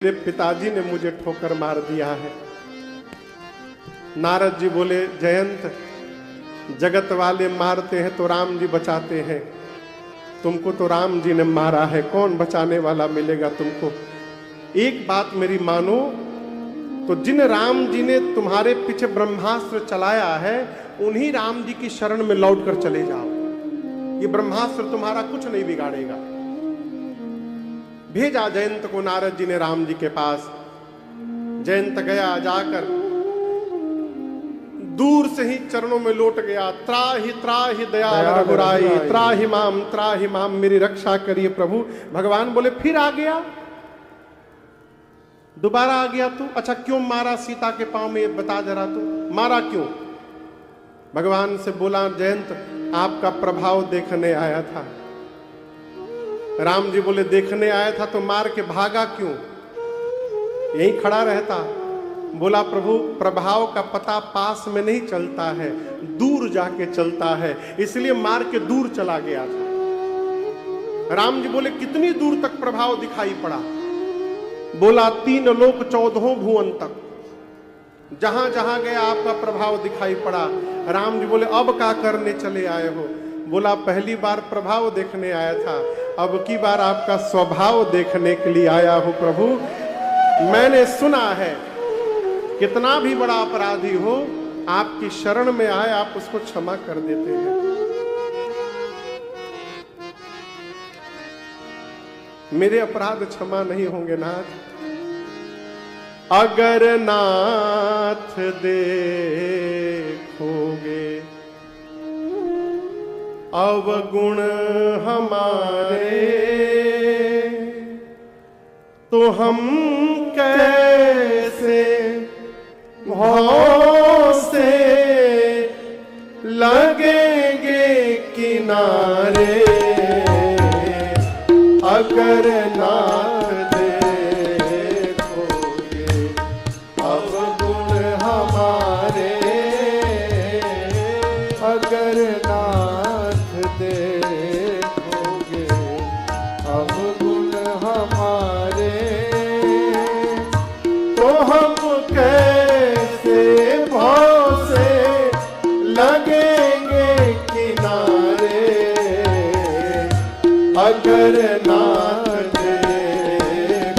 मेरे पिताजी ने मुझे ठोकर मार दिया है। नारद जी बोले, जयंत, जगत वाले मारते हैं तो राम जी बचाते हैं, तुमको तो राम जी ने मारा है, कौन बचाने वाला मिलेगा तुमको। एक बात मेरी मानो, तो जिन राम जी ने तुम्हारे पीछे ब्रह्मास्त्र चलाया है, उन्हीं राम जी की शरण में लौट कर चले जाओ। ये ब्रह्मास्त्र तुम्हारा कुछ नहीं बिगाड़ेगा। भेजा जयंत को नारद जी ने राम जी के पास। जयंत गया, जाकर दूर से ही चरणों में लौट गया। त्राहि दयाल रघुराई, त्राहि माम, मेरी रक्षा करिए प्रभु। भगवान बोले, फिर आ गया, दोबारा आ गया तू? अच्छा, क्यों मारा सीता के पांव में, बता जरा तू, मारा क्यों? भगवान से बोला, जयंत, आपका प्रभाव देखने आया था। राम जी बोले, देखने आया था तो मार के भागा क्यों? यहीं खड़ा रहता। बोला, प्रभु, प्रभाव का पता पास में नहीं चलता है, दूर जाके चलता है, इसलिए मार के दूर चला गया था। राम जी बोले, कितनी दूर तक प्रभाव दिखाई पड़ा? बोला, 3 लोक 14 भुवन तक, जहां जहां गया आपका प्रभाव दिखाई पड़ा। राम जी बोले, अब क्या करने चले आए हो? बोला, पहली बार प्रभाव देखने आया था, अब की बार आपका स्वभाव देखने के लिए आया हूं प्रभु। मैंने सुना है, कितना भी बड़ा अपराधी हो, आपकी शरण में आए, आप उसको क्षमा कर देते हैं। मेरे अपराध क्षमा नहीं होंगे नाथ? अगर नाथ देखोगे अवगुण हमारे, तो हम कैसे भव से लगेंगे किनारे। अगर नाथ देखोगे अवगुण हमारे, अगर नाथ देखोगे अवगुण हमारे, तो हम कैसे भाव से लगेंगे किनारे। अगर नाथ देखोगे।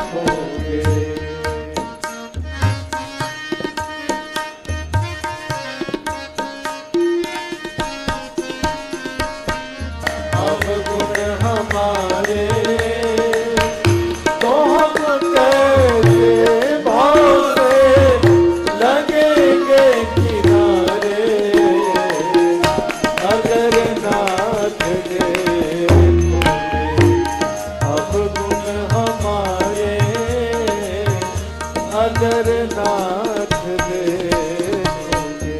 अवगुण हमारे, तो हम कैसे भाव से लगेंगे किनारे। अगर नाथ देखोगे अवगुण हमारे, अगर नाथ देखोगे।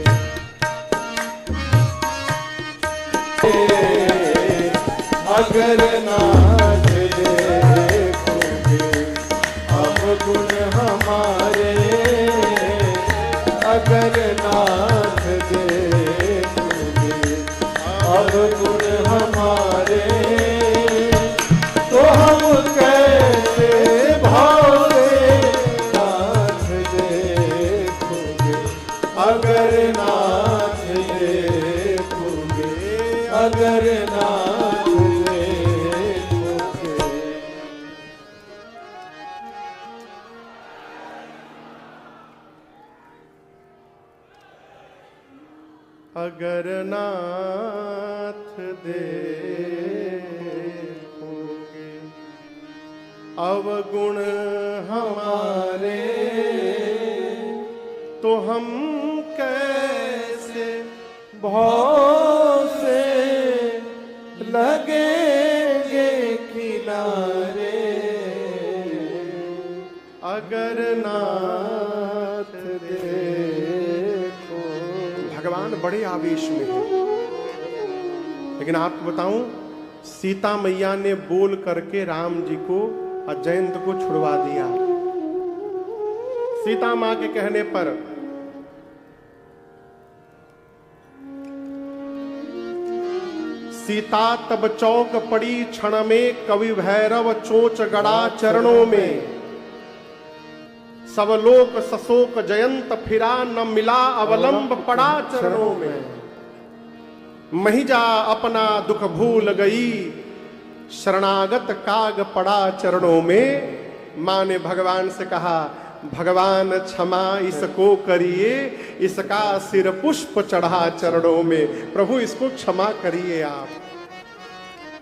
अगर नाथ देखोगे अवगुण हमारे, अगर नाथ देखोगे अवगुण हमारे, तो हम कैसे भाव से नाथ देखोगे। अगर नाथ देखोगे, अगर नाथ देखोगे। अगर नाथ देखोगे अवगुण हमारे, तो हम कैसे भाव से लगेंगे किनारे। अगर नाथ देखो। भगवान बड़े आवेश में हैं, लेकिन आपको बताऊं, सीता मैया ने बोल करके राम जी को और जयंत को छुड़वा दिया। सीता मां के कहने पर सीता तब चौक पड़ी क्षण में, कवि भैरव चोच गड़ा चरणों में। सब लोक सशोक जयंत फिरा, न मिला अवलंब पड़ा चरणों में। महिजा अपना दुख भूल गई, शरणागत काग पड़ा चरणों में। माँ ने भगवान से कहा, भगवान क्षमा इसको करिए, इसका सिर पुष्प चढ़ा चरणों में। प्रभु इसको क्षमा करिए आप।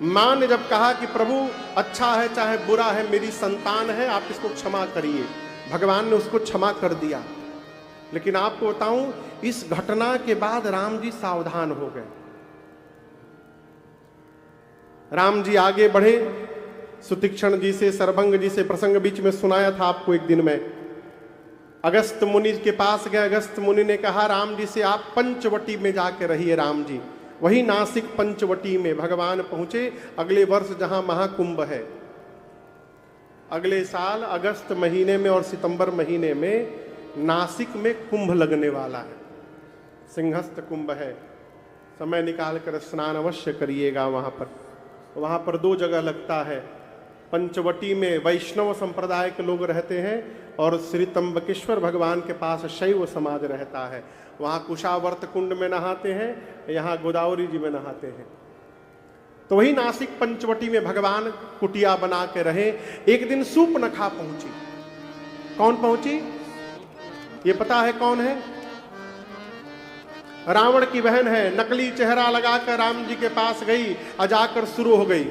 माँ ने जब कहा कि प्रभु अच्छा है चाहे बुरा है, मेरी संतान है, आप इसको क्षमा करिए, भगवान ने उसको क्षमा कर दिया। लेकिन आपको बताऊं, इस घटना के बाद राम जी सावधान हो गए। राम जी आगे बढ़े, सुतीक्षण जी से, सरभंग जी से प्रसंग बीच में सुनाया था आपको एक दिन में। अगस्त मुनि के पास गए, अगस्त मुनि ने कहा राम जी से आप पंचवटी में जाके रहिए। राम जी वही नासिक पंचवटी में भगवान पहुंचे। अगले वर्ष जहां महाकुंभ है, अगले साल अगस्त महीने में और सितंबर महीने में नासिक में कुंभ लगने वाला है, सिंहस्थ कुंभ है। समय निकाल कर स्नान अवश्य करिएगा वहां पर। वहां पर 2 जगह लगता है। पंचवटी में वैष्णव संप्रदाय के लोग रहते हैं और श्री त्र्यंबकेश्वर भगवान के पास शैव समाज रहता है। वहां कुशावर्त कुंड में नहाते हैं, यहाँ गोदावरी जी में नहाते हैं। तो वही नासिक पंचवटी में भगवान कुटिया बना के रहे। एक दिन सूर्पनखा पहुंची। कौन पहुंची? ये पता है कौन है? रावण की बहन है। नकली चेहरा लगाकर राम जी के पास गई, जाकर शुरू हो गई,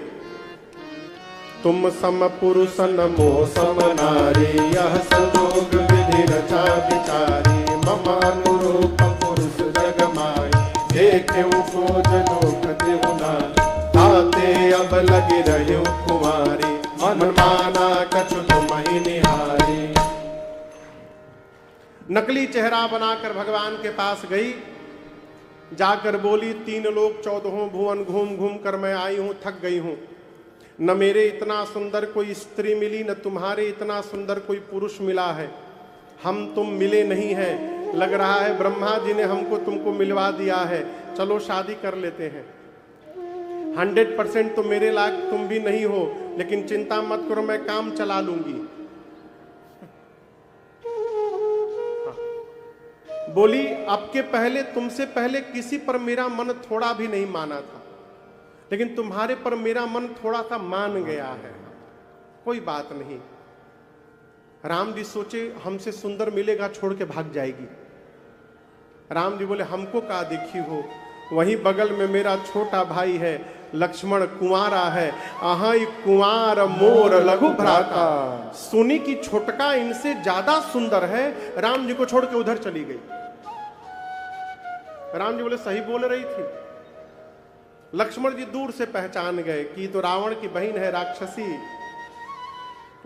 तुम सम पुरुष नमो सम नारी, यह संजोग विधि रचा विचारी, मम अनुरूप पुरुष जग माई, देखे खोज लोक देवना, ताते अब लगी रही कुमारी, मन माना कछु तुमहि निहारी। नकली चेहरा बनाकर भगवान के पास गई, जाकर बोली, 3 लोक 14 भुवन घूम घूम कर मैं आई हूं, थक गई हूं। न मेरे इतना सुंदर कोई स्त्री मिली, न तुम्हारे इतना सुंदर कोई पुरुष मिला है। हम तुम मिले नहीं हैं। लग रहा है ब्रह्मा जी ने हमको तुमको मिलवा दिया है। चलो शादी कर लेते हैं। 100% तो मेरे लायक तुम भी नहीं हो, लेकिन चिंता मत करो, मैं काम चला लूंगी। बोली, आपके पहले, तुमसे पहले किसी पर मेरा मन थोड़ा भी नहीं माना था, लेकिन तुम्हारे पर मेरा मन थोड़ा सा मान गया है। कोई बात नहीं। राम जी सोचे हमसे सुंदर मिलेगा, छोड़ के भाग जाएगी। राम जी बोले, हमको का देखी हो, वहीं बगल में मेरा छोटा भाई है लक्ष्मण, कुंवारा है, अहाई कुंवार मोर लघु भ्राता। सुनी की छोटका इनसे ज्यादा सुंदर है। राम जी को छोड़ के उधर चली गई। राम जी बोले, सही बोल रही थी। लक्ष्मण जी दूर से पहचान गए कि तो रावण की बहन है, राक्षसी।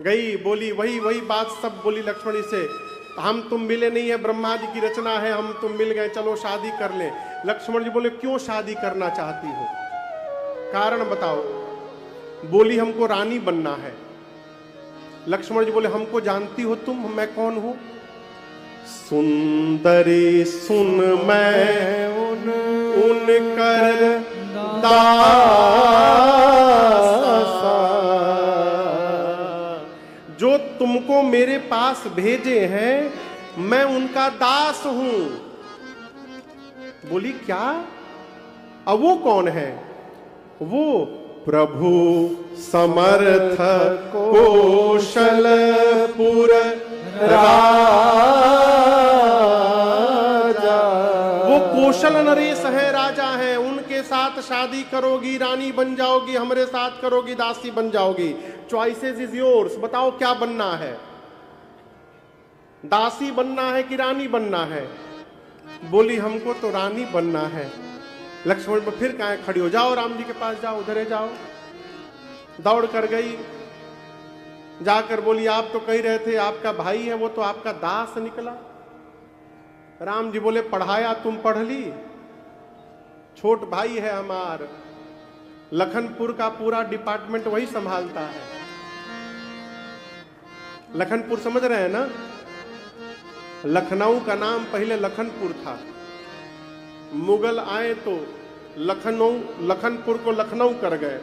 गई, बोली वही बात सब बोली लक्ष्मण जी से, हम तुम मिले नहीं है, ब्रह्मा जी की रचना है, हम तुम मिल गए, चलो शादी कर ले। लक्ष्मण जी बोले, क्यों शादी करना चाहती हो, कारण बताओ। बोली, हमको रानी बनना है। लक्ष्मण जी बोले, हमको जानती हो तुम, मैं कौन हूं? सुंदरी सुन मैं उन कर जो तुमको मेरे पास भेजे हैं, मैं उनका दास हूं। बोली, क्या? अब वो कौन है? वो प्रभु समर्थ कौशलपुर राजा। वो कौशल नरेश है, राजा है, उनके साथ शादी करोगी, रानी बन जाओगी, हमारे साथ करोगी, दासी बन जाओगी। Choices is yours. बताओ क्या बनना है, दासी बनना है कि रानी बनना है? बोली, हमको तो रानी बनना है। लक्ष्मण पर फिर कहाँ खड़ी हो, जाओ राम जी के पास जाओ, उधर जाओ। दौड़ कर गई, जाकर बोली, आप तो कह रहे थे आपका भाई है, वो तो आपका दास निकला। राम जी बोले, पढ़ाया तुम पढ़ ली, छोट भाई है हमार, लखनपुर का पूरा डिपार्टमेंट वही संभालता है। लखनपुर समझ रहे हैं ना? लखनऊ का नाम पहले लखनपुर था। मुगल आए तो लखनपुर को लखनऊ कर गए।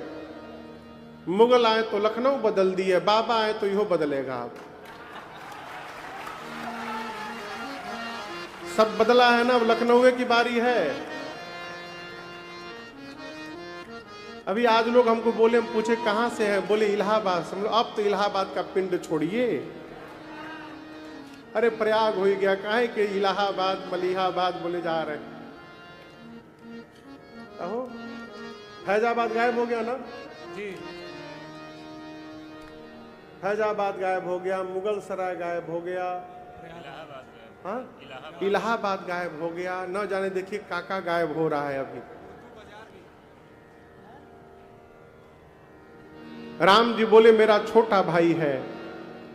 मुगल आए तो लखनऊ बदल दिए, बाबा आए तो यो बदलेगा। आप सब बदला है ना, अब लखनऊ की बारी है। अभी आज लोग हमको बोले, हम पूछे कहां से हैं, बोले इलाहाबाद से। अब तो इलाहाबाद का पिंड छोड़िए, अरे प्रयाग हो गया, काहे के इलाहाबाद मलिहाबाद बोले जा रहे हैं। अहो फैजाबाद गायब हो गया ना जी, फैजाबाद गायब हो गया, मुगल सराय गायब हो गया, हाँ इलाहाबाद गायब हो गया, न जाने देखिए काका गायब हो रहा है अभी। राम जी बोले मेरा छोटा भाई है,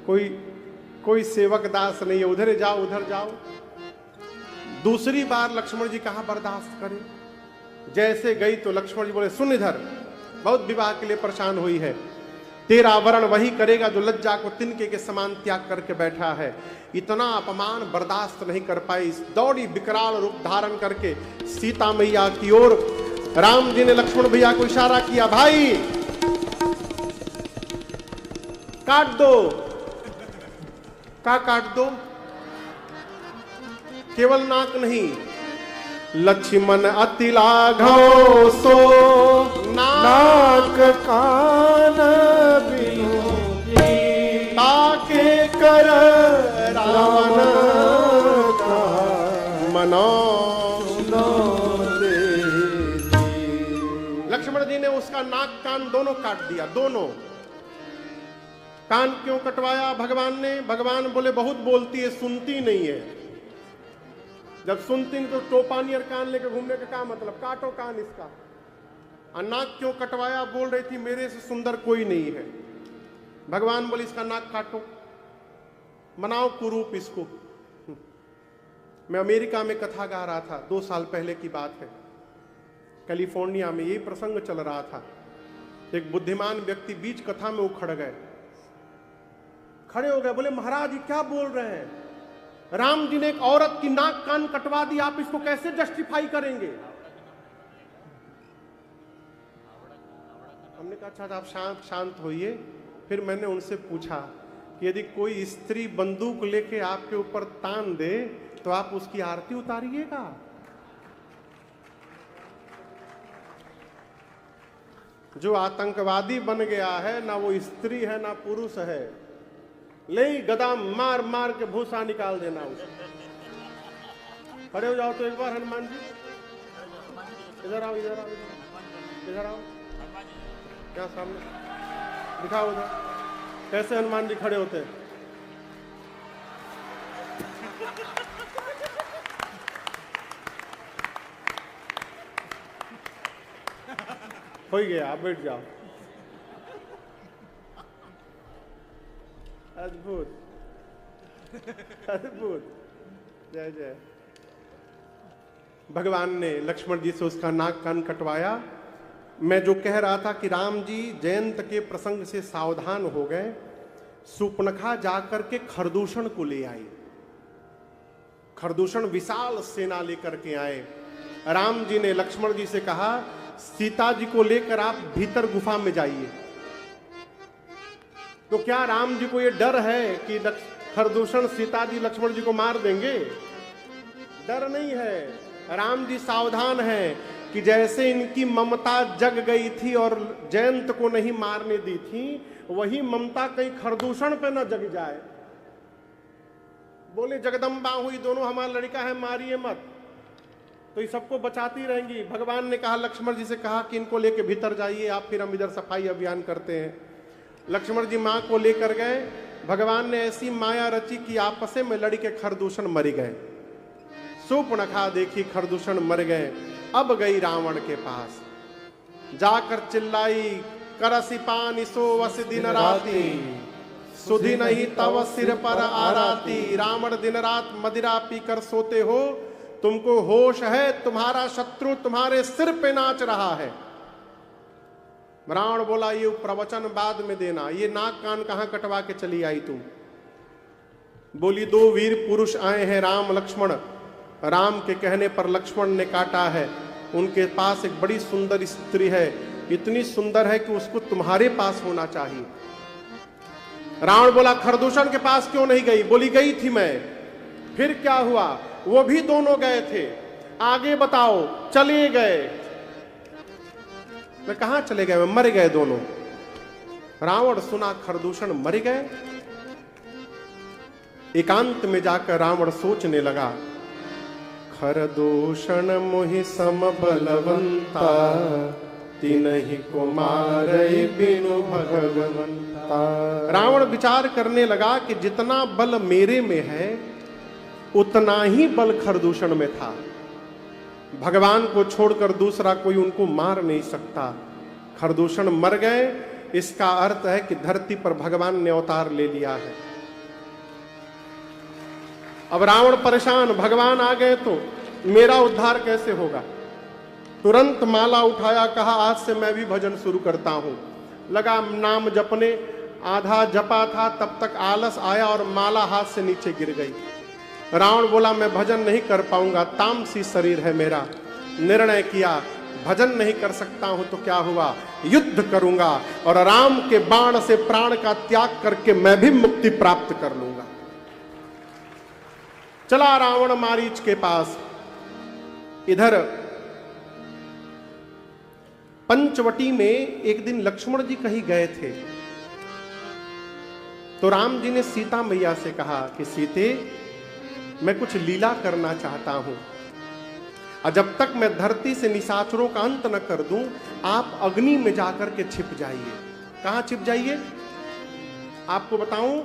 कोई सेवक दास नहीं है, उधर जाओ उधर जाओ। दूसरी बार लक्ष्मण जी कहां बर्दाश्त करें, जैसे गई तो लक्ष्मण जी बोले सुन इधर, बहुत विवाह के लिए परेशान हुई है, तेरा वर्ण वही करेगा जो लज्जा को तिनके के समान त्याग करके बैठा है। इतना अपमान बर्दाश्त नहीं कर पाई, दौड़ी विकराल रूप धारण करके सीता मैया की ओर। राम जी ने लक्ष्मण भैया को इशारा किया, भाई काट दो। का काट दो? केवल नाक नहीं, लक्ष्मण अति लाघव सो नाक कान बिनु ताके कर रावण का मनो दे। लक्ष्मण जी ने उसका नाक कान दोनों काट दिया, दोनों। कान क्यों कटवाया भगवान ने? भगवान बोले बहुत बोलती है, सुनती नहीं है। जब सुनती नहीं तो टोपानियर कान लेकर घूमने का क्या मतलब, काटो कान इसका। और नाक क्यों कटवाया? बोल रही थी मेरे से सुंदर कोई नहीं है। भगवान बोले इसका नाक काटो, बनाओ कुरूप इसको। मैं अमेरिका में कथा गा रहा था, 2 साल पहले की बात है, कैलिफोर्निया में यही प्रसंग चल रहा था। एक बुद्धिमान व्यक्ति बीच कथा में उखड़ गए, खड़े हो गए, बोले महाराज ये क्या बोल रहे हैं, राम जी ने एक औरत की नाक कान कटवा दी, आप इसको कैसे जस्टिफाई करेंगे? हमने कहा अच्छा आप शांत होइए। फिर मैंने उनसे पूछा कि यदि कोई स्त्री बंदूक लेके आपके ऊपर तान दे तो आप उसकी आरती उतारिएगा? जो आतंकवादी बन गया है, ना वो स्त्री है ना पुरुष है, ले गदा मार मार के भूसा निकाल देना उसको। खड़े हो जाओ तो एक बार हनुमान जी, इधर आओ इधर आओ इधर आओ, क्या सामने दिखाओ उधर, कैसे हनुमान जी खड़े होते हैं। हो गया, आप बैठ जाओ। अद्भुत अद्भुत, जय जय। भगवान ने लक्ष्मण जी से उसका नाक कान कटवाया। मैं जो कह रहा था कि राम जी जयंत के प्रसंग से सावधान हो गए। सुपनखा जाकर के खरदूषण को ले आई। खरदूषण विशाल सेना लेकर के आए। राम जी ने लक्ष्मण जी से कहा सीता जी को लेकर आप भीतर गुफा में जाइए। तो क्या राम जी को यह डर है कि खरदूषण सीता जी लक्ष्मण जी को मार देंगे? डर नहीं है। राम जी सावधान हैं कि जैसे इनकी ममता जग गई थी और जयंत को नहीं मारने दी थी, वही ममता कहीं खरदूषण पे न जग जाए। बोले जगदम्बा हुई, दोनों हमारा लड़का है, मारिए मत, तो ये सबको बचाती रहेंगी। भगवान ने कहा लक्ष्मण जी से कहा कि इनको लेके भीतर जाइए आप, फिर हम इधर सफाई अभियान करते हैं। लक्ष्मण जी मां को लेकर गए। भगवान ने ऐसी माया रची कि आपस में लड़ी के खरदूषण मर गए। सुपनखा देखी खरदूषण मर गए। अब गई रावण के पास, जाकर चिल्लाई करसी पानी सो वस दिन राती, सुधी नहीं तव सिर पर आराती। रावण दिन रात मदिरा पीकर सोते हो, तुमको होश है तुम्हारा शत्रु तुम्हारे सिर पे नाच रहा है। रावण बोला ये प्रवचन बाद में देना, ये नाक कान कहां कटवा के चली आई तुम? बोली दो वीर पुरुष आए हैं राम लक्ष्मण। राम के कहने पर लक्ष्मण ने काटा है। उनके पास एक बड़ी सुंदर स्त्री है, इतनी सुंदर है कि उसको तुम्हारे पास होना चाहिए। रावण बोला खरदूषण के पास क्यों नहीं गई? बोली गई थी मैं। फिर क्या हुआ? वो भी दोनों गए थे। आगे बताओ, चले गए। मैं कहां चले गए? मर गए दोनों। रावण सुना खरदूषण मर गए। एकांत में जाकर रावण सोचने लगा, खरदूषण मोहि सम बलवंता, तिनहि को मारई बिनु भगवंता। रावण विचार करने लगा कि जितना बल मेरे में है उतना ही बल खरदूषण में था। भगवान को छोड़कर दूसरा कोई उनको मार नहीं सकता। खरदूषण मर गए, इसका अर्थ है कि धरती पर भगवान ने अवतार ले लिया है। अब रावण परेशान, भगवान आ गए तो मेरा उद्धार कैसे होगा? तुरंत माला उठाया, कहा आज से मैं भी भजन शुरू करता हूं। लगा नाम जपने, आधा जपा था तब तक आलस आया और माला हाथ से नीचे गिर गई। रावण बोला मैं भजन नहीं कर पाऊंगा, तामसी शरीर है मेरा। निर्णय किया भजन नहीं कर सकता हूं तो क्या हुआ, युद्ध करूंगा और राम के बाण से प्राण का त्याग करके मैं भी मुक्ति प्राप्त कर लूंगा। चला रावण मारीच के पास। इधर पंचवटी में एक दिन लक्ष्मण जी कहीं गए थे, तो राम जी ने सीता मैया से कहा कि सीते, मैं कुछ लीला करना चाहता हूं, और जब तक मैं धरती से निशाचरों का अंत न कर दूं, आप अग्नि में जाकर के छिप जाइए। कहां छिप जाइए? आपको बताऊं,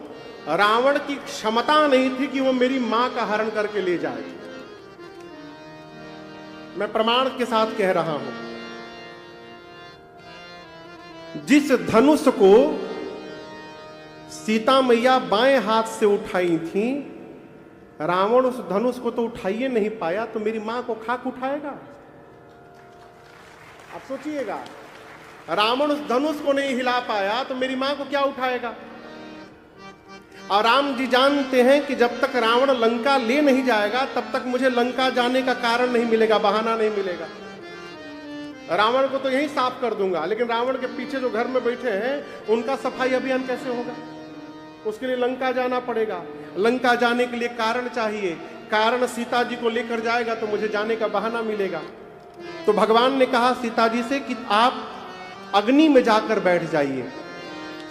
रावण की क्षमता नहीं थी कि वो मेरी मां का हरण करके ले जाए। मैं प्रमाण के साथ कह रहा हूं, जिस धनुष को सीता मैया बाएं हाथ से उठाई थी, रावण उस धनुष को तो उठाइए नहीं पाया, तो मेरी मां को खाक उठाएगा? आप सोचिएगा, रावण उस धनुष को नहीं हिला पाया तो मेरी मां को क्या उठाएगा? और राम जी जानते हैं कि जब तक रावण लंका ले नहीं जाएगा तब तक मुझे लंका जाने का कारण नहीं मिलेगा, बहाना नहीं मिलेगा। रावण को तो यही साफ कर दूंगा, लेकिन रावण के पीछे जो घर में बैठे हैं उनका सफाई अभियान कैसे होगा? उसके लिए लंका जाना पड़ेगा। लंका जाने के लिए कारण चाहिए, कारण सीता जी को लेकर जाएगा तो मुझे जाने का बहाना मिलेगा। तो भगवान ने कहा सीता जी से कि आप अग्नि में जाकर बैठ जाइए।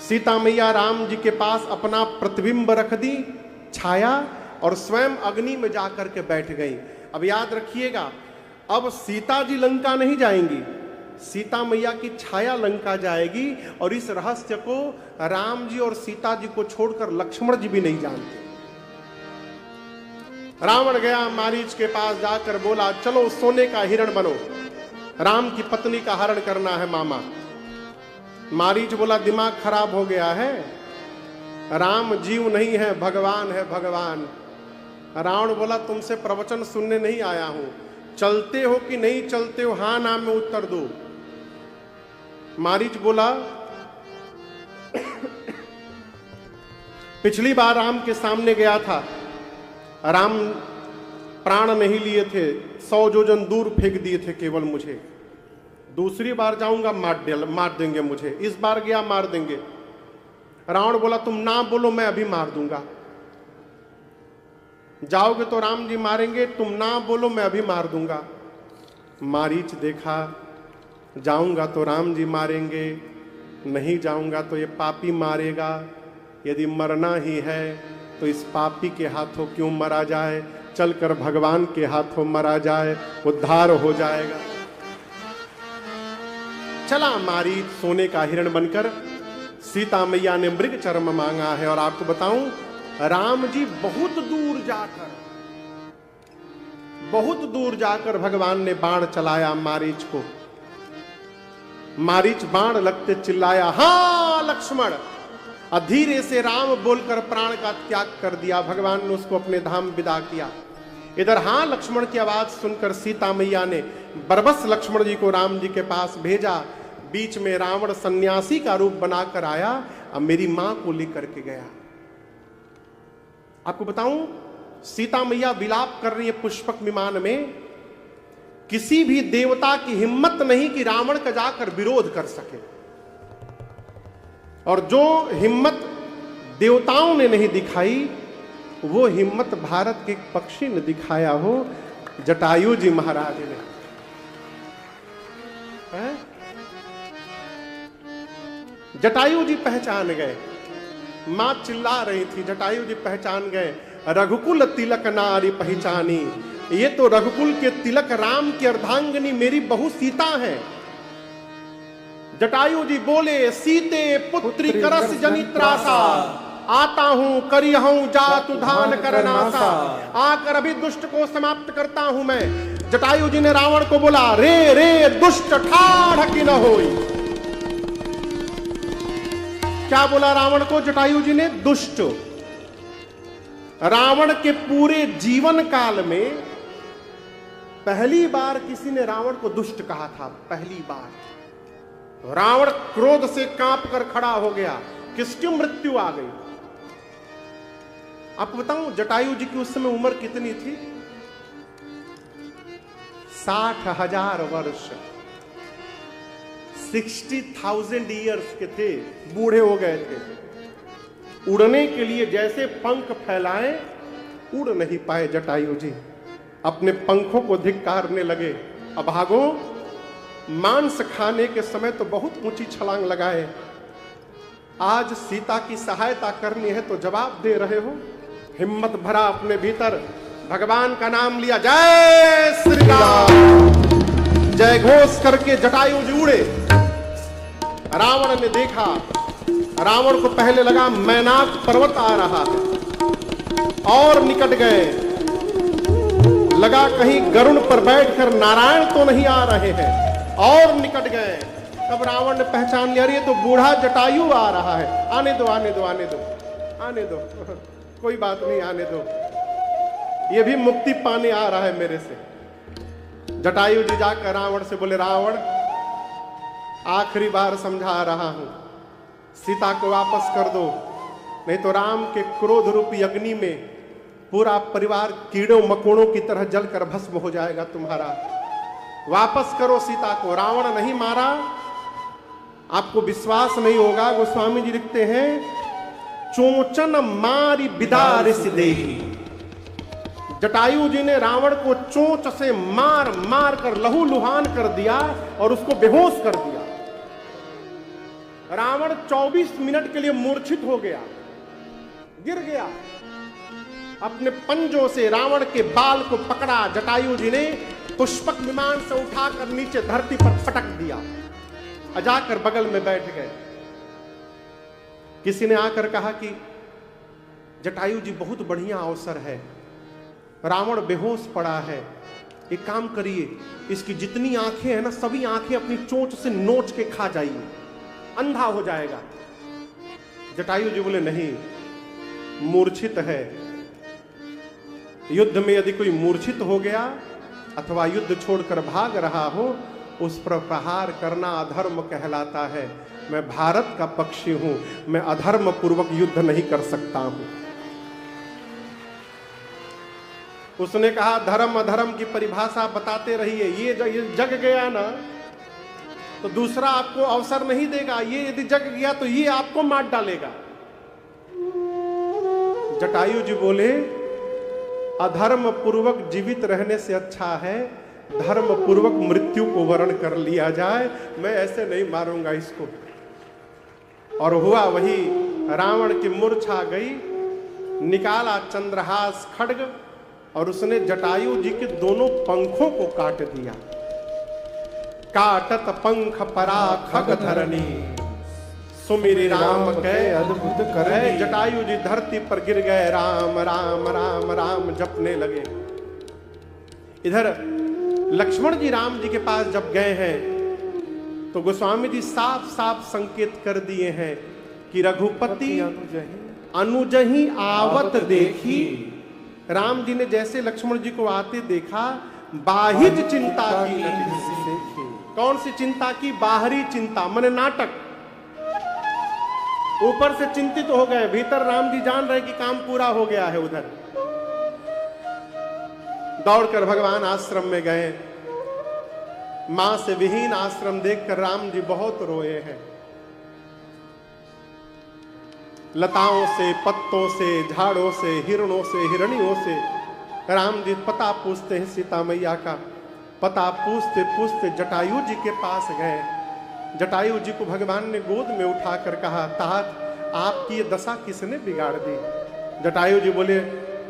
सीता मैया राम जी के पास अपना प्रतिबिंब रख दी, छाया, और स्वयं अग्नि में जाकर के बैठ गई। अब याद रखिएगा, अब सीता जी लंका नहीं जाएंगी, सीता मैया की छाया लंका जाएगी, और इस रहस्य को राम जी और सीता जी को छोड़कर लक्ष्मण जी भी नहीं जानते। रावण गया मारीच के पास, जाकर बोला चलो सोने का हिरण बनो, राम की पत्नी का हरण करना है मामा। मारीच बोला दिमाग खराब हो गया है, राम जीव नहीं है, भगवान है भगवान। रावण बोला तुमसे प्रवचन सुनने नहीं आया हूं, चलते हो कि नहीं चलते हो, हां ना में उत्तर दो। मारीच बोला पिछली बार राम के सामने गया था, राम प्राण नहीं लिए थे, 100 योजन दूर फेंक दिए थे केवल मुझे। दूसरी बार जाऊंगा मार देंगे मुझे, इस बार गया मार देंगे। रावण बोला तुम ना बोलो, मैं अभी मार दूंगा। जाओगे तो राम जी मारेंगे, तुम ना बोलो मैं अभी मार दूंगा। मारीच देखा, जाऊंगा तो राम जी मारेंगे, नहीं जाऊंगा तो ये पापी मारेगा। यदि मरना ही है तो इस पापी के हाथों क्यों मरा जाए, चलकर भगवान के हाथों मरा जाए, उद्धार हो जाएगा। चला मारीच सोने का हिरण बनकर। सीता मैया ने मृग चर्म मांगा है, और आपको बताऊं राम जी बहुत दूर जाकर भगवान ने बाण चलाया मारीच को। मारीच बाण लगते चिल्लाया हां लक्ष्मण, धीरे से राम बोलकर प्राण का त्याग कर दिया। भगवान ने उसको अपने धाम विदा किया। इधर हां लक्ष्मण की आवाज सुनकर सीता मैया ने बरबस लक्ष्मण जी को राम जी के पास भेजा। बीच में रावण सन्यासी का रूप बनाकर आया, अब मेरी मां को लेकर के गया। आपको बताऊं, सीता मैया विलाप कर रही है पुष्पक विमान में। किसी भी देवता की हिम्मत नहीं कि रावण का जाकर विरोध कर सके, और जो हिम्मत देवताओं ने नहीं दिखाई वो हिम्मत भारत के पक्षी ने दिखाया हो, जटायु जी महाराज ने। है? जटायु जी पहचान गए, मां चिल्ला रही थी, जटायु जी पहचान गए, रघुकुल तिलक नारी पहचानी, ये तो रघुकुल के तिलक राम की अर्धांगिनी मेरी बहू सीता है। जटायु जी बोले, सीते पुत्री करस जनि त्रासा, आता हूं करिहूं जातु धान करनासा, आकर अभी दुष्ट को समाप्त करता हूं मैं। जटायु जी ने रावण को बोला, रे रे दुष्ट ठाढ़ की न होई। क्या बोला रावण को जटायु जी ने? दुष्ट। रावण के पूरे जीवन काल में पहली बार किसी ने रावण को दुष्ट कहा था, पहली बार। रावण क्रोध से कांप कर खड़ा हो गया, किसकी मृत्यु आ गई। आपको बताऊं जटायु जी की उस समय उम्र कितनी थी? 60,000 वर्ष, 60,000 ईयर्स के थे, बूढ़े हो गए थे। उड़ने के लिए जैसे पंख फैलाए, उड़ नहीं पाए जटायु जी, अपने पंखों को धिक्कारने लगे। अब भागो, मांस खाने के समय तो बहुत ऊंची छलांग लगाए, आज सीता की सहायता करनी है तो जवाब दे रहे हो। हिम्मत भरा अपने भीतर, भगवान का नाम लिया, जय श्री राम, जय घोष करके जटायु जी उड़े। रावण ने देखा, रावण को पहले लगा मैनाक पर्वत आ रहा है, और निकट गए, लगा कहीं गरुड़ पर बैठकर नारायण तो नहीं आ रहे हैं, और निकट गए। तब रावण ने पहचान लिया, ये तो बूढ़ा जटायु आ रहा है, आने दो आने दो आने दो आने दो, कोई बात नहीं, आने दो, ये भी मुक्ति पाने आ रहा है मेरे से। जटायु जी जाकर रावण से बोले, रावण आखिरी बार समझा रहा हूं, सीता को वापस कर दो, नहीं तो राम के क्रोध रूपी अग्नि में पूरा परिवार कीड़ों मकोड़ों की तरह जलकर भस्म हो जाएगा तुम्हारा। वापस करो सीता को। रावण नहीं मारा, आपको विश्वास नहीं होगा, गोस्वामी जी लिखते हैं, चोचन मारी बिदार से देही। जटायु जी ने रावण को चोंच से मार मार कर लहू लुहान कर दिया और उसको बेहोश कर दिया। रावण 24 मिनट के लिए मूर्छित हो गया, गिर गया। अपने पंजों से रावण के बाल को पकड़ा जटायु जी ने, पुष्पक विमान से उठाकर नीचे धरती पर पटक दिया, जाकर बगल में बैठ गए। किसी ने आकर कहा कि जटायु जी बहुत बढ़िया अवसर है, रावण बेहोश पड़ा है, एक काम करिए, इसकी जितनी आंखें हैं ना, सभी आंखें अपनी चोंच से नोच के खा जाइए, अंधा हो जाएगा। जटायु जी बोले, नहीं, मूर्छित है, युद्ध में यदि कोई मूर्छित हो गया अथवा युद्ध छोड़कर भाग रहा हो, उस पर प्रहार करना अधर्म कहलाता है। मैं भारत का पक्षी हूं, मैं अधर्म पूर्वक युद्ध नहीं कर सकता हूं। उसने कहा, धर्म अधर्म की परिभाषा बताते रहिए, ये जग गया ना तो दूसरा आपको अवसर नहीं देगा, ये यदि जग गया तो ये आपको मार डालेगा। जटायु जी बोले, अधर्म पूर्वक जीवित रहने से अच्छा है धर्म पूर्वक मृत्यु को वर्ण कर लिया जाए, मैं ऐसे नहीं मारूंगा इसको। और हुआ वही, रावण की मूर्छा गई, निकाला चंद्रहास खड्ग और उसने जटायु जी के दोनों पंखों को काट दिया। काटत पंख परा खग धरनी, सुमिरि राम कहे अद्भुत करे। जटायु जी धरती पर गिर गए, राम राम राम राम जपने लगे। इधर लक्ष्मण जी राम जी के पास जब गए हैं तो गोस्वामी जी साफ साफ संकेत कर दिए हैं कि रघुपति अनुजहि आवत देखी। राम जी ने जैसे लक्ष्मण जी को आते देखा, बाहिज चिंता की नहीं। कौन सी चिंता की? बाहरी चिंता, माने नाटक। ऊपर से चिंतित हो गए, भीतर राम जी जान रहे कि काम पूरा हो गया है। उधर दौड़कर भगवान आश्रम में गए। मां से विहीन आश्रम देखकर राम जी बहुत रोए हैं। लताओं से, पत्तों से, झाड़ों से, हिरणों से, हिरणियों से राम जी पता पूछते हैं सीता मैया का। पता पूछते पूछते जटायु जी के पास गए। जटायु जी को भगवान ने गोद में उठाकर कहा, तात आपकी ये दशा किसने बिगाड़ दी? जटायु जी बोले,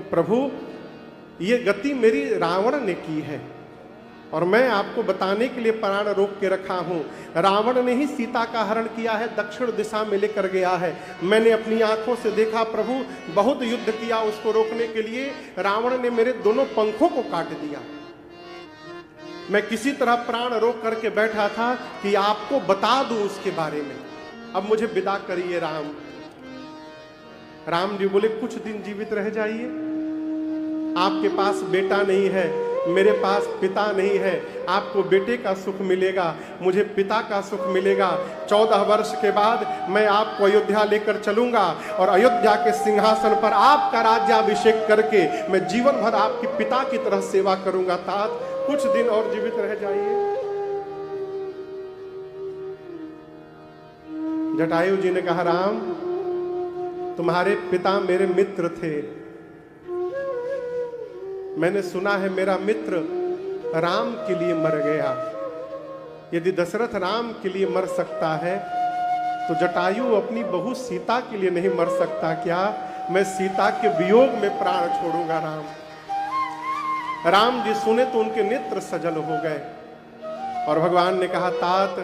प्रभु ये गति मेरी रावण ने की है और मैं आपको बताने के लिए प्राण रोक के रखा हूं। रावण ने ही सीता का हरण किया है, दक्षिण दिशा में लेकर गया है। मैंने अपनी आंखों से देखा प्रभु, बहुत युद्ध किया उसको रोकने के लिए। रावण ने मेरे दोनों पंखों को काट दिया। मैं किसी तरह प्राण रोक करके बैठा था कि आपको बता दूं उसके बारे में। अब मुझे विदा करिए राम। राम जी बोले, कुछ दिन जीवित रह जाइए। आपके पास बेटा नहीं है, मेरे पास पिता नहीं है। आपको बेटे का सुख मिलेगा, मुझे पिता का सुख मिलेगा। 14 वर्ष के बाद मैं आपको अयोध्या लेकर चलूंगा और अयोध्या के सिंहासन पर आपका राज्याभिषेक करके मैं जीवन भर आपके पिता की तरह सेवा करूंगा। तात कुछ दिन और जीवित रह जाइए। जटायु जी ने कहा, राम तुम्हारे पिता मेरे मित्र थे। मैंने सुना है मेरा मित्र राम के लिए मर गया। यदि दशरथ राम के लिए मर सकता है तो जटायु अपनी बहू सीता के लिए नहीं मर सकता क्या? मैं सीता के वियोग में प्राण छोड़ूंगा राम। राम जी सुने तो उनके नेत्र सजल हो गए और भगवान ने कहा, तात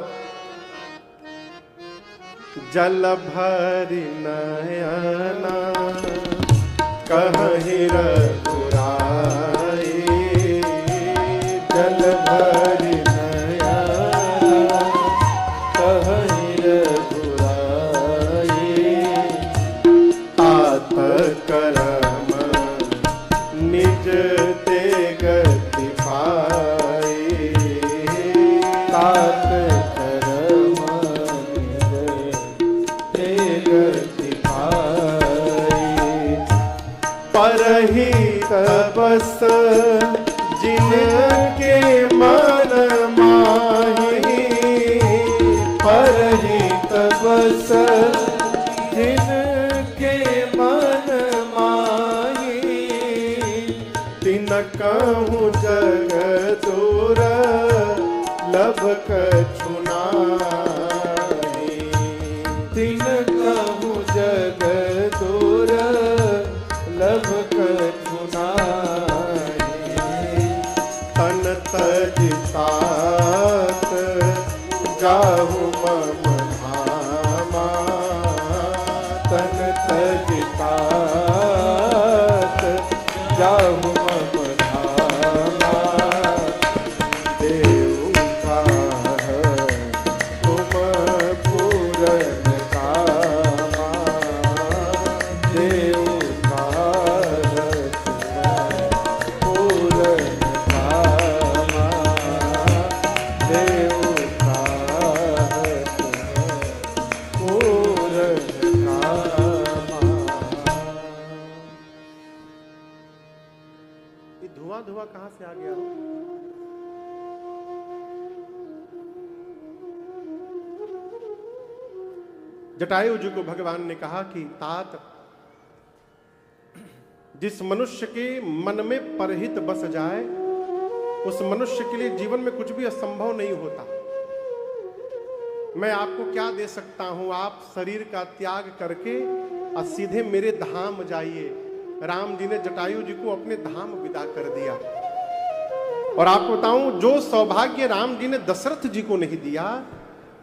जल भरि नयना कहि रघुराई, जल भरि नयना कहि रघुराई, तात करम निज ते गति पाई, तात करम निज ते गति पाई, परहि तपस जिनके मन माही, परहि तपस जिनके मन माही, तिनकहु जग दुर्लभ कछु नाहि, तिनकहु जग दुर्लभ कछु नाहि, तन तज तात जाहु मम धामा, तन तज तात जाहु मम धामा, देव काह तुम पूरन कामा, देव धुआं कहां से आ गया? जटायु जी को भगवान ने कहा कि तात जिस मनुष्य के मन में परहित बस जाए उस मनुष्य के लिए जीवन में कुछ भी असंभव नहीं होता। मैं आपको क्या दे सकता हूं? आप शरीर का त्याग करके और सीधे मेरे धाम जाइए। राम जी ने जटायु जी को अपने धाम विदा कर दिया। और आपको बताऊं, जो सौभाग्य राम जी ने दशरथ जी को नहीं दिया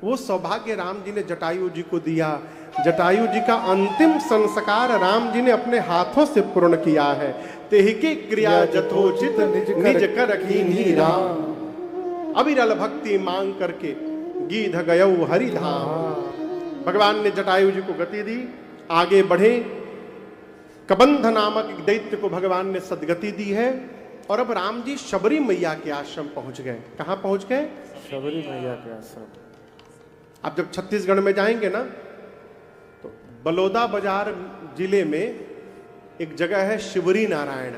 वो सौभाग्य राम जी ने जटायु जी को दिया। जटायु जी का अंतिम संस्कार राम जी ने अपने हाथों से पूर्ण किया है। तेहि के क्रिया जथोचित निज कर कीन्ही राम, अविरल भक्ति मांग करके गीध गयौ हरि धाम। भगवान ने जटायु जी को गति दी, आगे बढ़े। कबंध नामक एक दैत्य को भगवान ने सदगति दी है। और अब राम जी शबरी मैया के आश्रम पहुंच गए। कहां पहुंच गए? शबरी मैया के आश्रम। आप जब छत्तीसगढ़ में जाएंगे ना तो बलौदा बाजार जिले में एक जगह है शिवरी नारायण।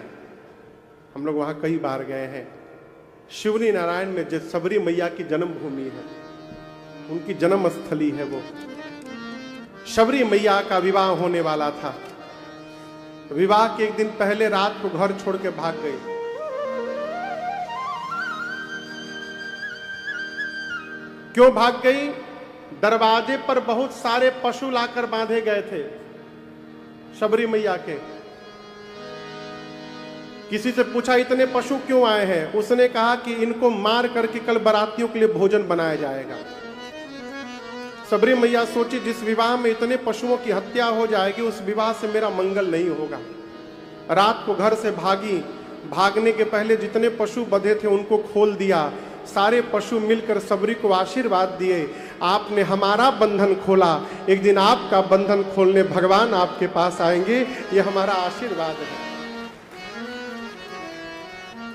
हम लोग वहां कई बार गए हैं। शिवरी नारायण में जो शबरी मैया की जन्मभूमि है, उनकी जन्म स्थली है वो। शबरी मैया का विवाह होने वाला था। विवाह के एक दिन पहले रात को घर छोड़ के भाग गई। क्यों भाग गई? दरवाजे पर बहुत सारे पशु लाकर बांधे गए थे शबरी मैया के। किसी से पूछा इतने पशु क्यों आए हैं? उसने कहा कि इनको मार करके कल बारातियों के लिए भोजन बनाया जाएगा। शबरी मैया सोची जिस विवाह में इतने पशुओं की हत्या हो जाएगी उस विवाह से मेरा मंगल नहीं होगा। रात को घर से भागी। भागने के पहले जितने पशु बंधे थे उनको खोल दिया। सारे पशु मिलकर शबरी को आशीर्वाद दिए, आपने हमारा बंधन खोला, एक दिन आपका बंधन खोलने भगवान आपके पास आएंगे, ये हमारा आशीर्वाद है।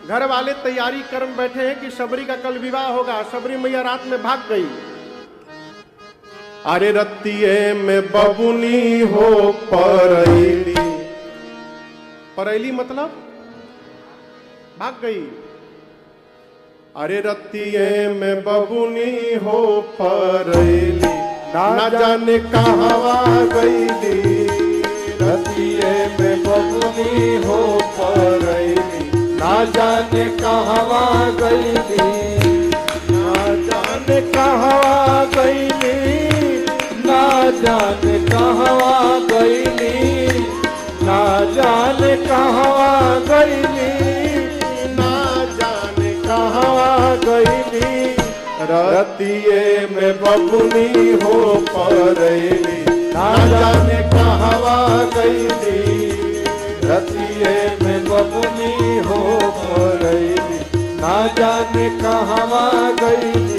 घर वाले तैयारी कर बैठे हैं कि शबरी का कल विवाह होगा। शबरी मैया रात में भाग गई। अरे रत्तिये में बबुनी हो परैली। परैली मतलब भाग गई। अरे रत्तिये में बबुनी हो परैली, ना जाने कहवा गईली। रतिये में बबुनी हो परैली, ना जाने कहवा गईली। ना जाने कहवा गईली, ना जाने कहवा गईली। ना जाने कहवा गईली, ना जाने कहवा गईली। रतिये में बबुनी हो परैली, ना जाने कहवा गईली। रतिये में बबुनी हो परैली, ना जाने कहवा गईली।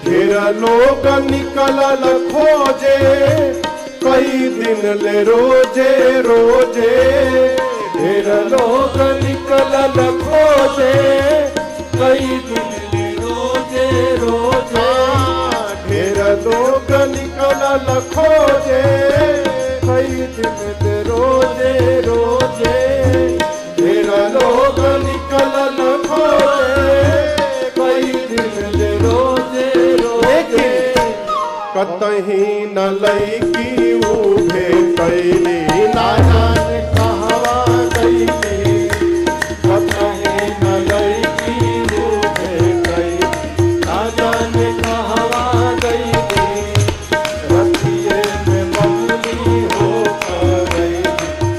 ढेर लोग निकलल खोजे, कई दिन ले रोजे रोजे। ढेर लोग निकलल खोजे, कई दिन ले रोजे रोजे। ढेर लोग निकलल खोजे, कई दिन ले रोजे रोजे। ढेर लोग निकलल खोजे, कई दिन ले रोजे रोजे। कतही न लईकी उभे कैली, ना जाने कहवा गईली। कतही न लईकी उभे कैली, ना जाने कहवा गईली। रतिये में बबुनी हो परैली,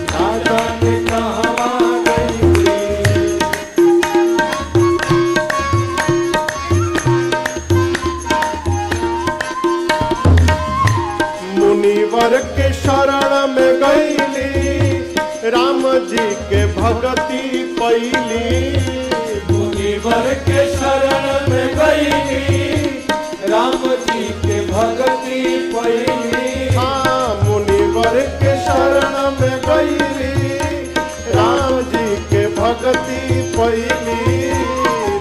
ना जाने कहवा गईली। मुनिवर के शरण में गईली, राम जी के भगति पैली। मुनिवर के शरण में गईली, राम जी के भगति पैली। हाँ, मुनिवर के शरण में गईली, राम जी के भगति पैली।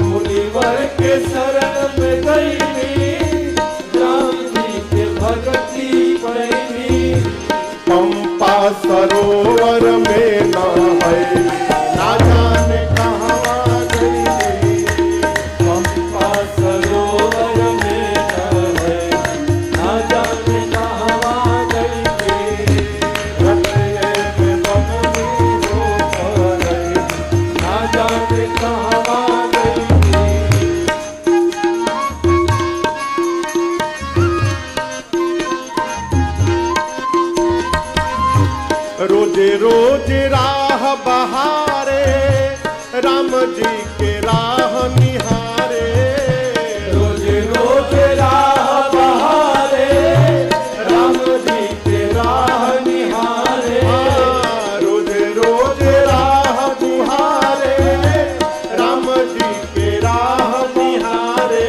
मुनिवर के शरण में गईली, राम जी के भगति पैली। पंपा सरोवर में नहैली, ना जाने कहवा गईली। पंपा सरोवर में नहैली, ना जाने कहवा गईली। रतिये में बबुनी हो परैली, ना जाने कहवा गईली। रोजे रोजे राह बहारे, राम जी के राह निहारे। रोजे रोजे राह बहारे, राम जी के राह निहारे। रोजे रोजे राह बुहारे, राम जी के राह निहारे।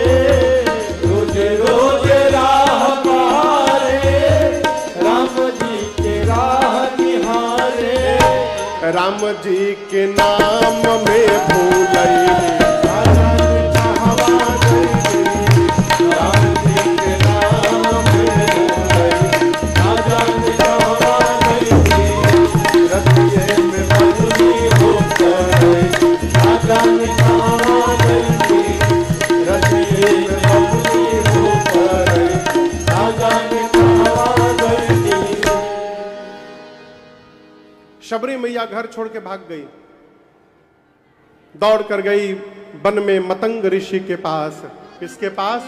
रोजे रोजे राह बहारे, राम जी के राह निहारे। राम जी के नाम में भूलैली, ना जाने कहवा गईली। राम जी के नाम में भूलैली, ना जाने कहवा गईली। रतिये में बबुनी हो परैली, ना जाने शबरी मैया घर छोड़ के भाग गई, दौड़ कर गई वन में मतंग ऋषि के पास। किसके पास?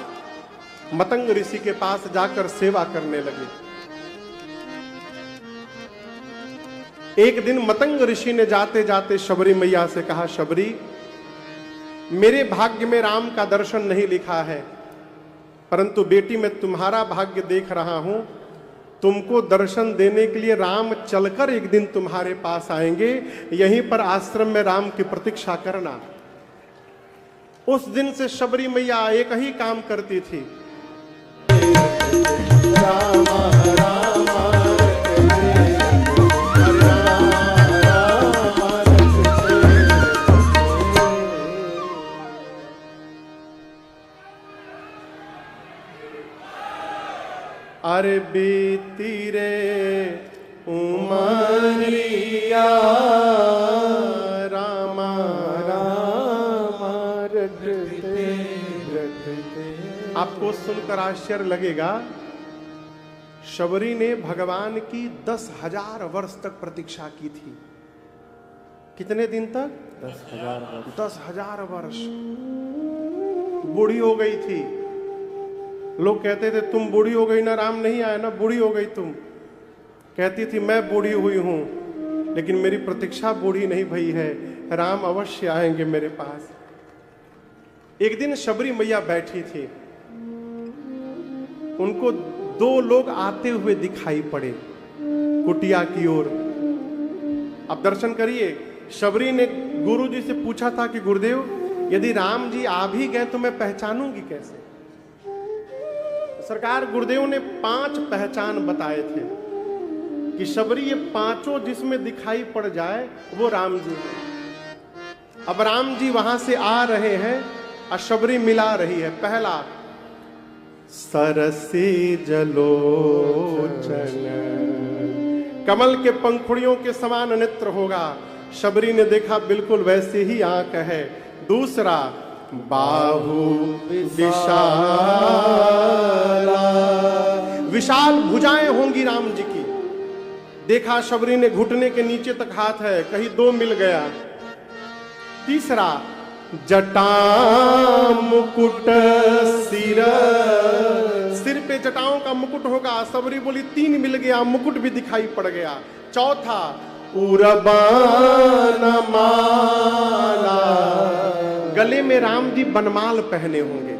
मतंग ऋषि के पास जाकर सेवा करने लगी। एक दिन मतंग ऋषि ने जाते जाते शबरी मैया से कहा, शबरी, मेरे भाग्य में राम का दर्शन नहीं लिखा है, परंतु बेटी मैं तुम्हारा भाग्य देख रहा हूं। तुमको दर्शन देने के लिए राम चलकर एक दिन तुम्हारे पास आएंगे, यहीं पर आश्रम में राम की प्रतीक्षा करना। उस दिन से शबरी मैया एक ही काम करती थी, रामा रामा अरे बीती रे उमरिया रामा रामा रटते रटते। आपको सुनकर आश्चर्य लगेगा, शबरी ने भगवान की 10,000 वर्ष तक प्रतीक्षा की थी। कितने दिन तक? 10,000 वर्ष। 10,000 वर्ष। बूढ़ी हो गई थी। लोग कहते थे तुम बूढ़ी हो गई ना, राम नहीं आया ना, बूढ़ी हो गई तुम। कहती थी मैं बूढ़ी हुई हूं, लेकिन मेरी प्रतीक्षा बूढ़ी नहीं भई है, राम अवश्य आएंगे मेरे पास। एक दिन शबरी मैया बैठी थी, उनको 2 लोग आते हुए दिखाई पड़े कुटिया की ओर। अब दर्शन करिए, शबरी ने गुरु जी से पूछा था कि गुरुदेव, यदि राम जी आ भी गए तो मैं पहचानूंगी कैसे? सरकार गुरुदेव ने 5 पहचान बताए थे कि शबरी ये 5 जिसमें दिखाई पड़ जाए वो राम जी हैं। अब राम जी वहां से आ रहे हैं और शबरी मिला रही है। पहला, सरसी जलोचन, कमल के पंखुड़ियों के समान नेत्र होगा। शबरी ने देखा बिल्कुल वैसे ही आंख है। दूसरा, बाहु विशाला, विशाल भुजाएं होंगी राम जी की। देखा शबरी ने घुटने के नीचे तक हाथ है, कहीं 2 मिल गया। तीसरा, जटा मुकुट सिर, सिर पे जटाओं का मुकुट होगा। शबरी बोली 3 मिल गया, मुकुट भी दिखाई पड़ गया। चौथा, उरबान माला, गले में राम जी बनमाल पहने होंगे।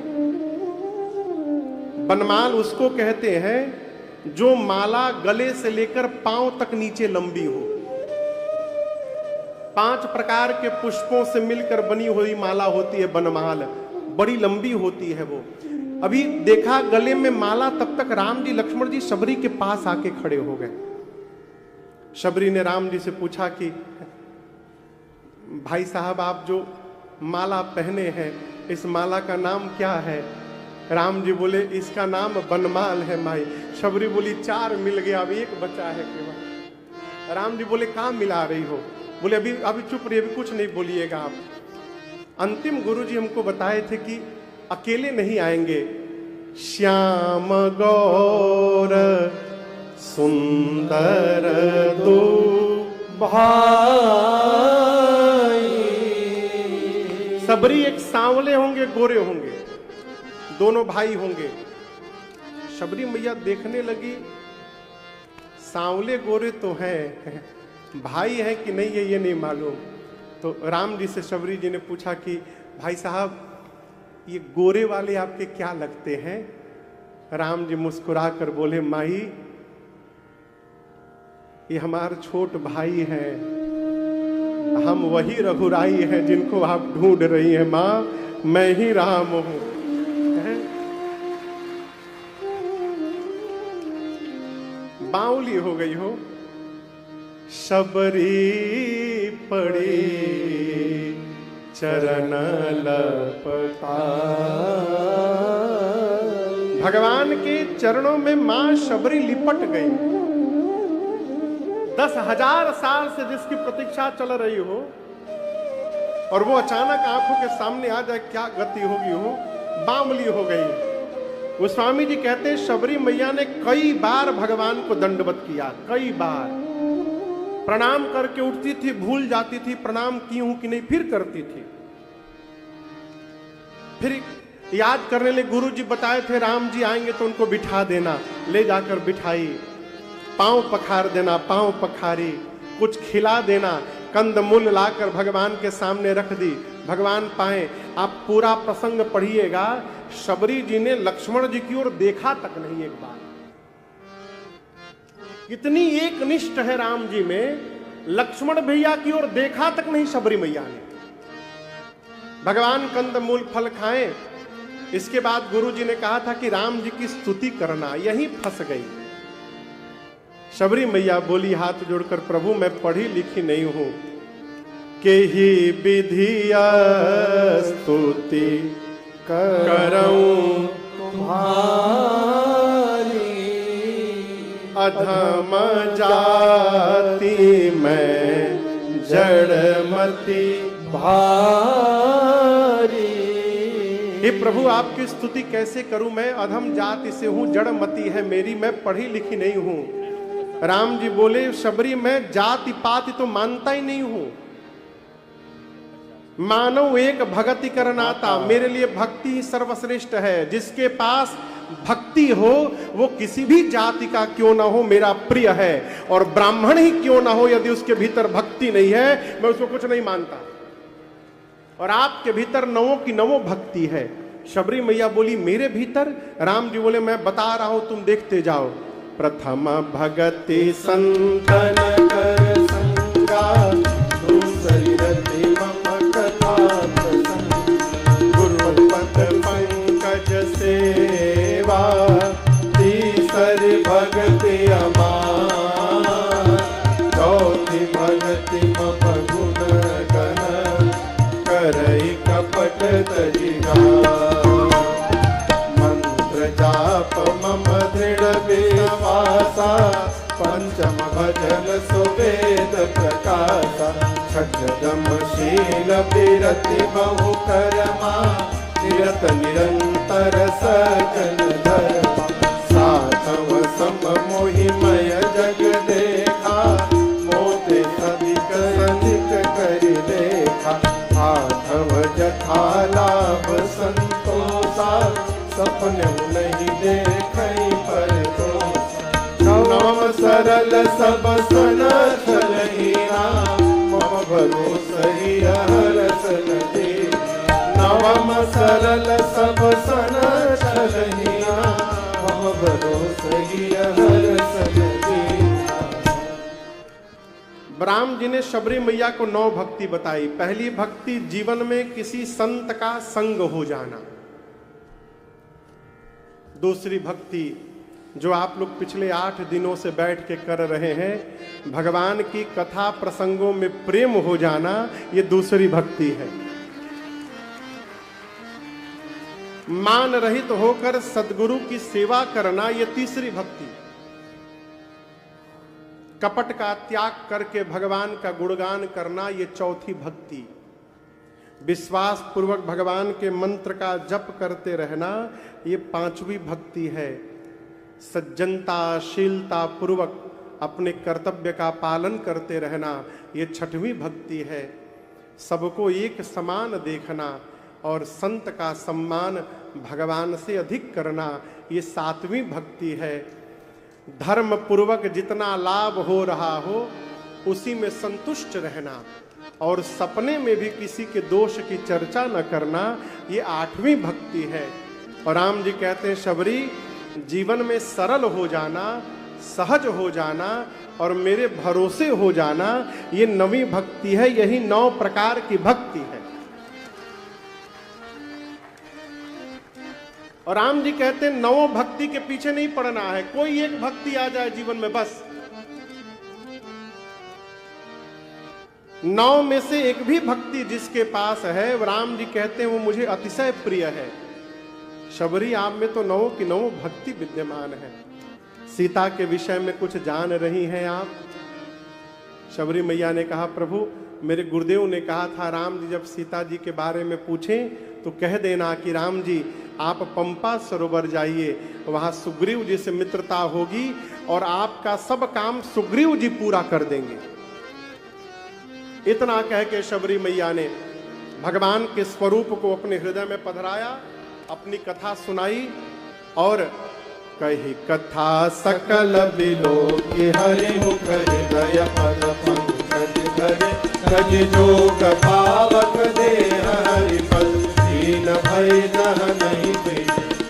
बनमाल उसको कहते हैं जो माला गले से लेकर पांव तक नीचे लंबी हो। 5 प्रकार के पुष्पों से मिलकर बनी हुई माला होती है बनमाल, बड़ी लंबी होती है वो। अभी देखा गले में माला, तब तक राम जी लक्ष्मण जी शबरी के पास आके खड़े हो गए। शबरी ने राम जी से पूछा कि भाई साहब, आप जो माला पहने हैं, इस माला का नाम क्या है? राम जी बोले इसका नाम बनमाल है माई। शबरी बोली 4 मिल गया, अब 1 बचा है केवल। राम जी बोले कहाँ मिला रही हो? बोले अभी चुप रहिए, अभी कुछ नहीं बोलिएगा आप। अंतिम गुरु जी हमको बताए थे कि अकेले नहीं आएंगे, श्याम गौर सुंदर 2 भाई। शबरी एक सांवले होंगे, गोरे होंगे, दोनों भाई होंगे। शबरी मैया देखने लगी, सांवले गोरे तो हैं, भाई है कि नहीं है ये नहीं मालूम। तो राम जी से शबरी जी ने पूछा कि भाई साहब, ये गोरे वाले आपके क्या लगते हैं? राम जी मुस्कुरा कर बोले, माई ये हमारे छोट भाई हैं, हम वही रघुराई हैं जिनको आप ढूंढ रही हैं माँ, मैं ही राम हूं। बाउली हो गई हो। शबरी पड़ी चरण लपटा, भगवान के चरणों में मां शबरी लिपट गई। 10,000 साल से जिसकी प्रतीक्षा चल रही हो और वो अचानक आंखों के सामने आ जाए, क्या गति होगी हो, बावली हो गई। गोस्वामी जी कहते हैं शबरी मैया ने कई बार भगवान को दंडवत किया, कई बार। प्रणाम करके उठती थी, भूल जाती थी प्रणाम की हूं कि नहीं, फिर करती थी। फिर याद करने लिए गुरु जी बताए थे राम जी आएंगे तो उनको बिठा देना, ले जाकर बिठाई, पांव पखार देना, पांव पखारी, कुछ खिला देना, कंदमूल लाकर भगवान के सामने रख दी, भगवान पाए। आप पूरा प्रसंग पढ़िएगा, शबरी जी ने लक्ष्मण जी की ओर देखा तक नहीं एक बार। कितनी एक निष्ठ है राम जी में, लक्ष्मण भैया की ओर देखा तक नहीं शबरी मैया ने। भगवान कंदमूल फल खाएं। इसके बाद गुरु जी ने कहा था कि राम जी की स्तुति करना, यही फंस गई। शबरी मैया बोली हाथ जोड़कर, प्रभु मैं पढ़ी लिखी नहीं हूं, के ही विधिया स्तुति करऊं तुम्हारी, अधम जाति मैं जड़मति भारी। हे प्रभु आपकी स्तुति कैसे करूं, मैं अधम जाति से हूं, जड़मति है मेरी, मैं पढ़ी लिखी नहीं हूं। राम जी बोले, शबरी मैं जाति पाति तो मानता ही नहीं हूं, मानव एक भक्ति करनाता, मेरे लिए भक्ति ही सर्वश्रेष्ठ है। जिसके पास भक्ति हो वो किसी भी जाति का क्यों ना हो मेरा प्रिय है, और ब्राह्मण ही क्यों ना हो, यदि उसके भीतर भक्ति नहीं है मैं उसको कुछ नहीं मानता। और आपके भीतर नवों की नवों भक्ति है। शबरी मैया बोली मेरे भीतर, राम जी बोले मैं बता रहा हूं तुम देखते जाओ। प्रथम भगति संतन कर संगा, दूसरी रति मम कथा प्रसंग, गुरुपद पंकज सेवा, तीसरी भक्ति अमार, चौथी भक्ति मम गुण गण, करई कपट तजिगार, मंत्र जाप मम दृढ़ विश्वासा, पंचम भजन सुवेद प्रकाशा, छठम शील विरति बहु करमा, निरत निरंतर सजन धर्मा, सातव सम मोहिमय जग देखा, मोते सदिक सदिक कर देखा, आठव जथा लाभ संतोषा, सपने नहीं देखई पर दोषा, नवम सरल सब सन छलहीना, मम भरोसा ही हरस नदी, नवम सरल सब सन छलहीना, मम भरोसा ही हरस नदी। राम जी ने शबरी मैया को 9 भक्ति बताई। पहली भक्ति जीवन में किसी संत का संग हो जाना। दूसरी भक्ति जो आप लोग पिछले 8 दिनों से बैठ के कर रहे हैं, भगवान की कथा प्रसंगों में प्रेम हो जाना, ये दूसरी भक्ति है। मान रहित होकर सद्गुरु की सेवा करना, ये तीसरी भक्ति। कपट का त्याग करके भगवान का गुणगान करना, ये चौथी भक्ति। विश्वास पूर्वक भगवान के मंत्र का जप करते रहना, ये 5वीं भक्ति है। सज्जनता शीलता पूर्वक अपने कर्तव्य का पालन करते रहना, ये 6वीं भक्ति है। सबको एक समान देखना और संत का सम्मान भगवान से अधिक करना, ये 7वीं भक्ति है। धर्म पूर्वक जितना लाभ हो रहा हो उसी में संतुष्ट रहना और सपने में भी किसी के दोष की चर्चा न करना, ये 8वीं भक्ति है। और राम जी कहते हैं शबरी, जीवन में सरल हो जाना, सहज हो जाना और मेरे भरोसे हो जाना, ये 9वीं भक्ति है। यही 9 प्रकार की भक्ति है। और राम जी कहते हैं 9 भक्ति के पीछे नहीं पड़ना है, कोई एक भक्ति आ जाए जीवन में बस। 9 में से एक भी भक्ति जिसके पास है, राम जी कहते हैं वो मुझे अतिशय प्रिय है। शबरी आप में तो 9 की 9 भक्ति विद्यमान है। सीता के विषय में कुछ जान रही हैं आप? शबरी मैया ने कहा, प्रभु मेरे गुरुदेव ने कहा था राम जी जब सीता जी के बारे में पूछें तो कह देना कि राम जी आप पंपा सरोवर जाइए, वहां सुग्रीव जी से मित्रता होगी और आपका सब काम सुग्रीव जी पूरा कर देंगे। इतना कह के शबरी मैया ने भगवान के स्वरूप को अपने हृदय में पधराया, अपनी कथा सुनाई और कही कथा सकल बिलो कि हरि मुख हृदय पद पंकज धरे कज जोग पावक दे हरि पद दीन भय जह नहीं पे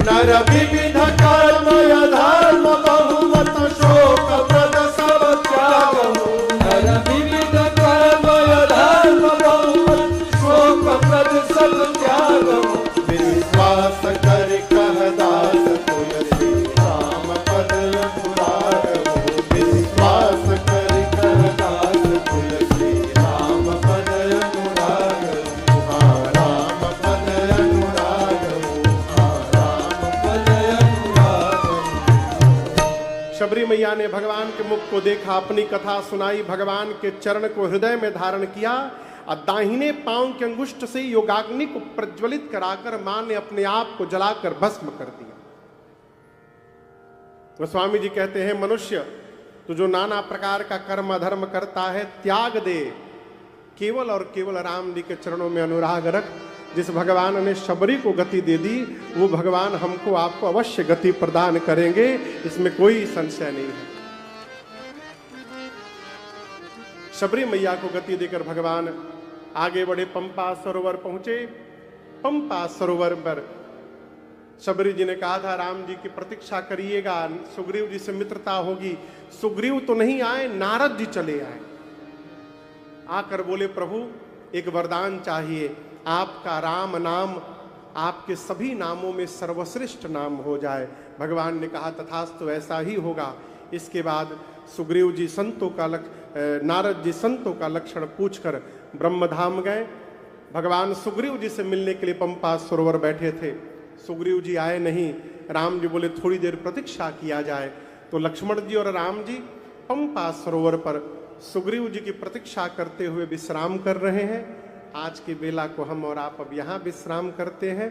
नर विविध कर्म अधर्म बहुमत शोक प्रद सब त्यागहु नर विविध कर्म अधर्म बहुमत शोक प्रद सब त्यागहु विश्वास कर कह दास तुलसी राम पद अनुरागहु विश्वास कर कह दास तुलसी राम पद अनुरागहु राम पद अनुरागहु राम पद अनुरागहु। शबरी मैया ने भगवान के मुख को देखा, अपनी कथा सुनाई, भगवान के चरण को हृदय में धारण किया और दाहिने पांव के अंगुष्ठ से योगाग्नि को प्रज्वलित कराकर मां ने अपने आप को जलाकर भस्म कर दिया। गोस्वामी जी कहते हैं, मनुष्य तो जो नाना प्रकार का कर्म अधर्म करता है त्याग दे, केवल और केवल राम जी के चरणों में अनुराग रख। जिस भगवान ने शबरी को गति दे दी, वो भगवान हमको आपको अवश्य गति प्रदान करेंगे, इसमें कोई संशय नहीं है। शबरी मैया को गति देकर भगवान आगे बढ़े, पंपा सरोवर पहुंचे। पंपा सरोवर पर शबरी जी ने कहा था, राम जी की प्रतीक्षा करिएगा, सुग्रीव जी से मित्रता होगी। सुग्रीव तो नहीं आए, नारद जी चले आए। आकर बोले, प्रभु एक वरदान चाहिए, आपका राम नाम आपके सभी नामों में सर्वश्रेष्ठ नाम हो जाए। भगवान ने कहा, तथास्तु ऐसा ही होगा। इसके बाद सुग्रीव जी संतों का नारद जी संतों का लक्षण पूछकर ब्रह्मधाम गए। भगवान सुग्रीव जी से मिलने के लिए पंपा सरोवर बैठे थे। सुग्रीव जी आए नहीं। राम जी बोले, थोड़ी देर प्रतीक्षा किया जाए। तो लक्ष्मण जी और राम जी पंपा सरोवर पर सुग्रीव जी की प्रतीक्षा करते हुए विश्राम कर रहे हैं। आज की बेला को हम और आप अब यहाँ विश्राम करते हैं।